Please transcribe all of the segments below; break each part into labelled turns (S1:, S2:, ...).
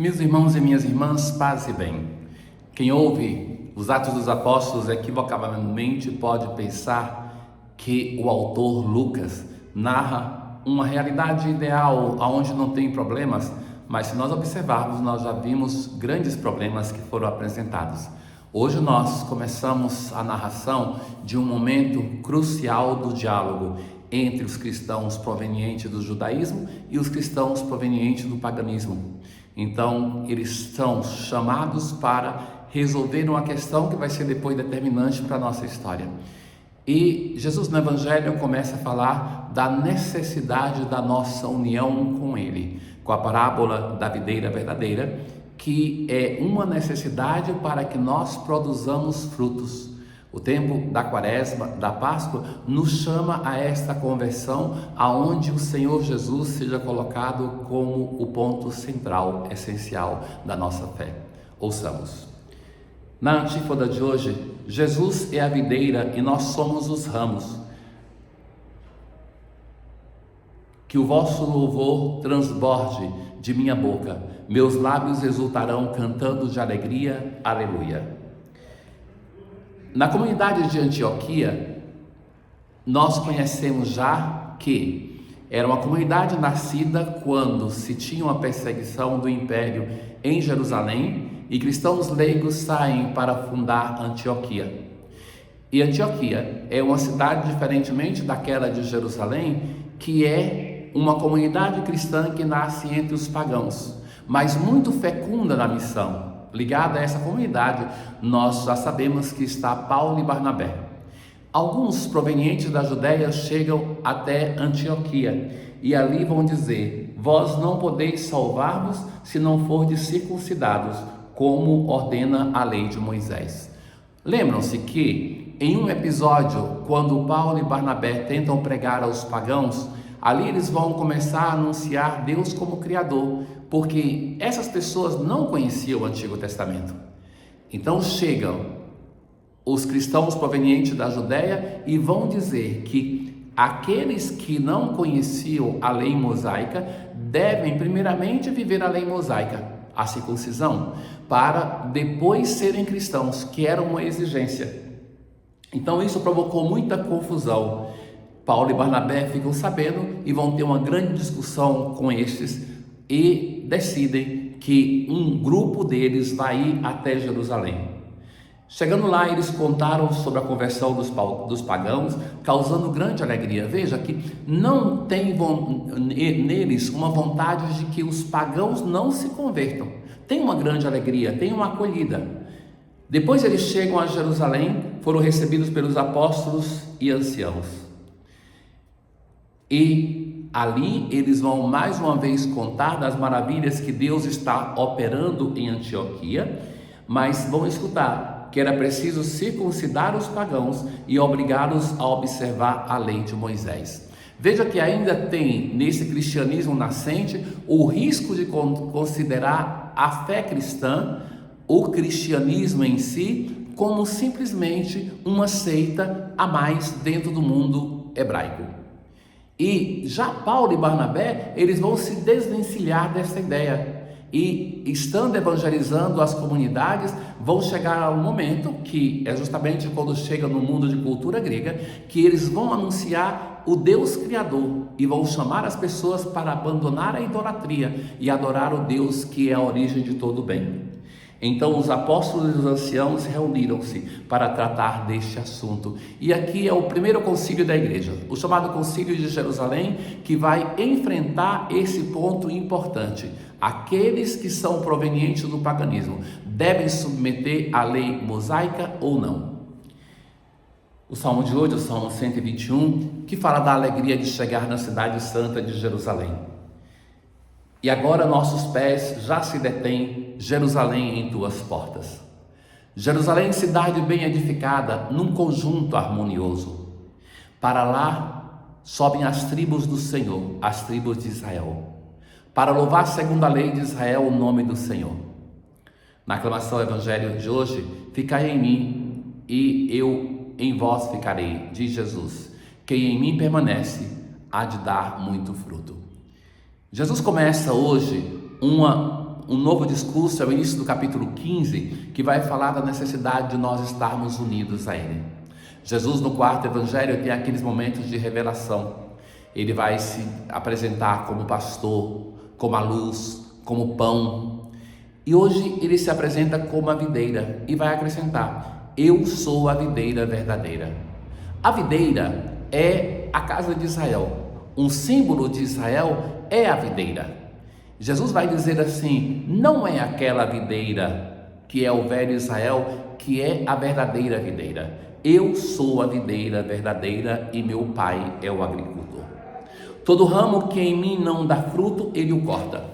S1: Meus irmãos e minhas irmãs, paz e bem. Quem ouve os Atos dos Apóstolos equivocadamente pode pensar que o autor Lucas narra uma realidade ideal, onde não tem problemas, mas se nós observarmos, nós já vimos grandes problemas que foram apresentados. Hoje nós começamos a narração de um momento crucial do diálogo entre os cristãos provenientes do judaísmo e os cristãos provenientes do paganismo. Então, eles são chamados para resolver uma questão que vai ser depois determinante para a nossa história. E Jesus no Evangelho começa a falar da necessidade da nossa união com Ele, com a parábola da videira verdadeira, que é uma necessidade para que nós produzamos frutos. O tempo da Quaresma, da Páscoa, nos chama a esta conversão, aonde o Senhor Jesus seja colocado como o ponto central, essencial da nossa fé. Ouçamos. Na antífona de hoje, Jesus é a videira e nós somos os ramos. Que o vosso louvor transborde de minha boca, meus lábios exultarão cantando de alegria, aleluia. Na comunidade de Antioquia, nós conhecemos já que era uma comunidade nascida quando se tinha uma perseguição do império em Jerusalém e cristãos leigos saem para fundar Antioquia. E Antioquia é uma cidade, diferentemente daquela de Jerusalém, que é uma comunidade cristã que nasce entre os pagãos, mas muito fecunda na missão. Ligada a essa comunidade, nós já sabemos que está Paulo e Barnabé. Alguns provenientes da Judéia chegam até Antioquia e ali vão dizer: vós não podeis salvar-vos se não fordes circuncidados, como ordena a lei de Moisés. Lembram-se que em um episódio, quando Paulo e Barnabé tentam pregar aos pagãos, ali eles vão começar a anunciar Deus como Criador, porque essas pessoas não conheciam o Antigo Testamento. Então chegam os cristãos provenientes da Judéia e vão dizer que aqueles que não conheciam a lei mosaica devem primeiramente viver a lei mosaica, a circuncisão, para depois serem cristãos, que era uma exigência. Então isso provocou muita confusão. Paulo e Barnabé ficam sabendo e vão ter uma grande discussão com estes e decidem que um grupo deles vai ir até Jerusalém. Chegando lá, eles contaram sobre a conversão dos pagãos, causando grande alegria. Veja que não tem neles uma vontade de que os pagãos não se convertam. Tem uma grande alegria, tem uma acolhida. Depois eles chegam a Jerusalém, foram recebidos pelos apóstolos e anciãos. E ali eles vão mais uma vez contar das maravilhas que Deus está operando em Antioquia, mas vão escutar que era preciso circuncidar os pagãos e obrigá-los a observar a lei de Moisés. Veja que ainda tem nesse cristianismo nascente o risco de considerar a fé cristã, o cristianismo em si, como simplesmente uma seita a mais dentro do mundo hebraico. E já Paulo e Barnabé, eles vão se desvencilhar dessa ideia e, estando evangelizando as comunidades, vão chegar a um momento que é justamente quando chega no mundo de cultura grega, que eles vão anunciar o Deus Criador e vão chamar as pessoas para abandonar a idolatria e adorar o Deus que é a origem de todo o bem. Então os apóstolos e os anciãos reuniram-se para tratar deste assunto. E aqui é o primeiro concílio da igreja, o chamado Concílio de Jerusalém, que vai enfrentar esse ponto importante. Aqueles que são provenientes do paganismo devem submeter à lei mosaica ou não? O Salmo de hoje, o Salmo 121, que fala da alegria de chegar na cidade santa de Jerusalém. E agora nossos pés já se detêm, Jerusalém, em tuas portas. Jerusalém, cidade bem edificada, num conjunto harmonioso. Para lá sobem as tribos do Senhor, as tribos de Israel, para louvar segundo a lei de Israel o nome do Senhor. Na aclamação do Evangelho de hoje, ficai em mim e eu em vós ficarei, diz Jesus. Quem em mim permanece há de dar muito fruto. Jesus começa hoje um novo discurso, é o início do capítulo 15, que vai falar da necessidade de nós estarmos unidos a Ele. Jesus, no quarto evangelho, tem aqueles momentos de revelação. Ele vai se apresentar como pastor, como a luz, como pão. E hoje ele se apresenta como a videira e vai acrescentar: eu sou a videira verdadeira. A videira é a casa de Israel. Um símbolo de Israel é a videira. Jesus vai dizer assim: não é aquela videira que é o velho Israel, que é a verdadeira videira. Eu sou a videira verdadeira e meu pai é o agricultor. Todo ramo que em mim não dá fruto, ele o corta.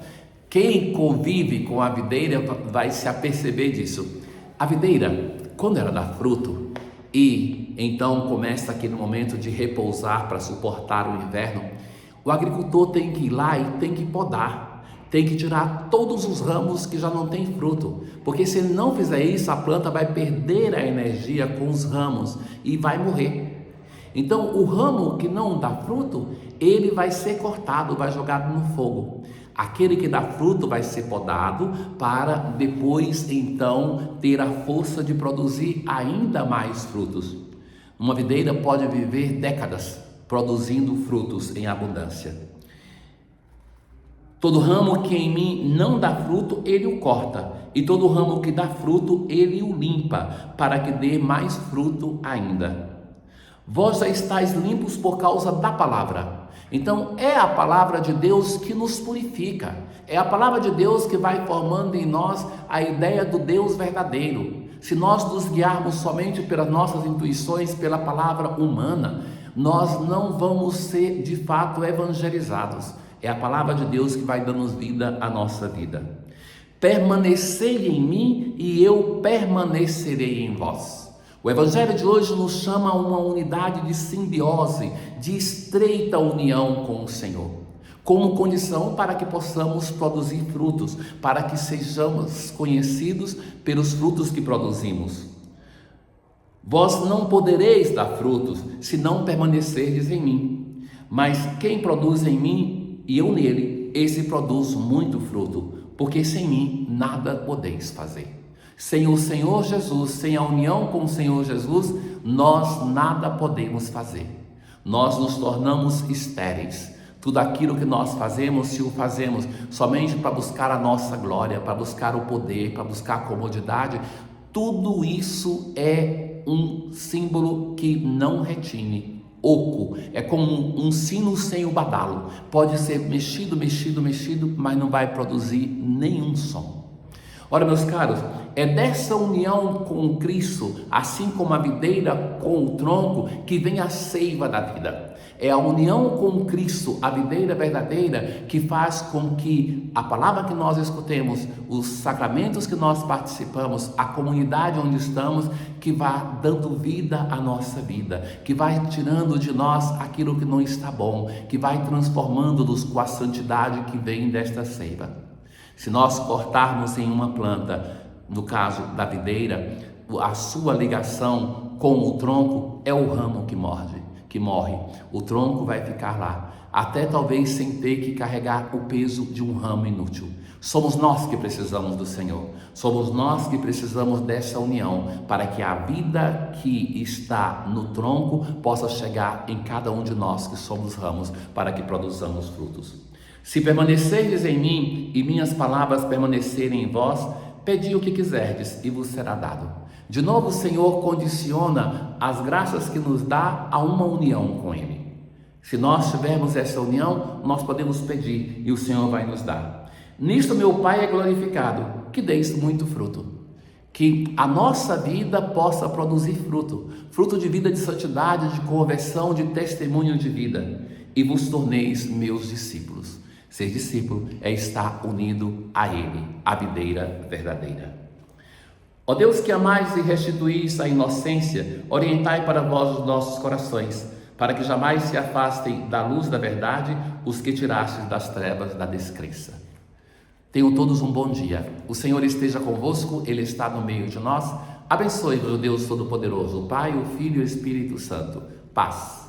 S1: Quem convive com a videira vai se aperceber disso. A videira, quando ela dá fruto, e então começa aquele momento de repousar para suportar o inverno, o agricultor tem que ir lá e tem que podar, tem que tirar todos os ramos que já não têm fruto, porque se ele não fizer isso, a planta vai perder a energia com os ramos e vai morrer. Então o ramo que não dá fruto, ele vai ser cortado, vai jogado no fogo. Aquele que dá fruto vai ser podado para depois então ter a força de produzir ainda mais frutos. Uma videira pode viver décadas produzindo frutos em abundância. Todo ramo que em mim não dá fruto, ele o corta, e todo ramo que dá fruto, ele o limpa, para que dê mais fruto ainda. Vós já estáis limpos por causa da palavra. Então é a palavra de Deus que nos purifica, é a palavra de Deus que vai formando em nós a ideia do Deus verdadeiro. Se nós nos guiarmos somente pelas nossas intuições, pela palavra humana, nós não vamos ser de fato evangelizados. É a palavra de Deus que vai dando vida à nossa vida. Permanecei em mim e eu permanecerei em vós. O evangelho de hoje nos chama a uma unidade de simbiose, de estreita união com o Senhor, como condição para que possamos produzir frutos, para que sejamos conhecidos pelos frutos que produzimos. Vós não podereis dar frutos se não permanecerdes em mim, mas quem produz em mim e eu nele, esse produz muito fruto, porque sem mim nada podeis fazer. Sem o Senhor Jesus, sem a união com o Senhor Jesus, nós nada podemos fazer. Nós nos tornamos estéreis. Tudo aquilo que nós fazemos, se o fazemos somente para buscar a nossa glória, para buscar o poder, para buscar a comodidade, tudo isso é um símbolo que não retine. Oco, é como um sino sem o badalo. Pode ser mexido, mas não vai produzir nenhum som. Ora, meus caros, é dessa união com Cristo, assim como a videira com o tronco, que vem a seiva da vida. É a união com Cristo, a videira verdadeira, que faz com que a palavra que nós escutemos, os sacramentos que nós participamos, a comunidade onde estamos, que vá dando vida à nossa vida, que vai tirando de nós aquilo que não está bom, que vai transformando-nos com a santidade que vem desta seiva. Se nós cortarmos em uma planta, no caso da videira, a sua ligação com o tronco é o ramo que morre. O tronco vai ficar lá, até talvez sem ter que carregar o peso de um ramo inútil. Somos nós que precisamos do Senhor, somos nós que precisamos dessa união, para que a vida que está no tronco possa chegar em cada um de nós que somos ramos, para que produzamos frutos. Se permanecerdes em mim e minhas palavras permanecerem em vós, pedi o que quiserdes e vos será dado. De novo o Senhor condiciona as graças que nos dá a uma união com Ele. Se nós tivermos essa união, nós podemos pedir e o Senhor vai nos dar. Nisto meu Pai é glorificado, que deis muito fruto. Que a nossa vida possa produzir fruto, fruto de vida de santidade, de conversão, de testemunho de vida. E vos torneis meus discípulos. Ser discípulo é estar unido a Ele, a videira verdadeira. Ó Deus que amais e restituís a inocência, orientai para vós os nossos corações, para que jamais se afastem da luz da verdade os que tirastes das trevas da descrença. Tenham todos um bom dia. O Senhor esteja convosco, Ele está no meio de nós. Abençoe-vos o Deus Todo-Poderoso, o Pai, o Filho e o Espírito Santo. Paz.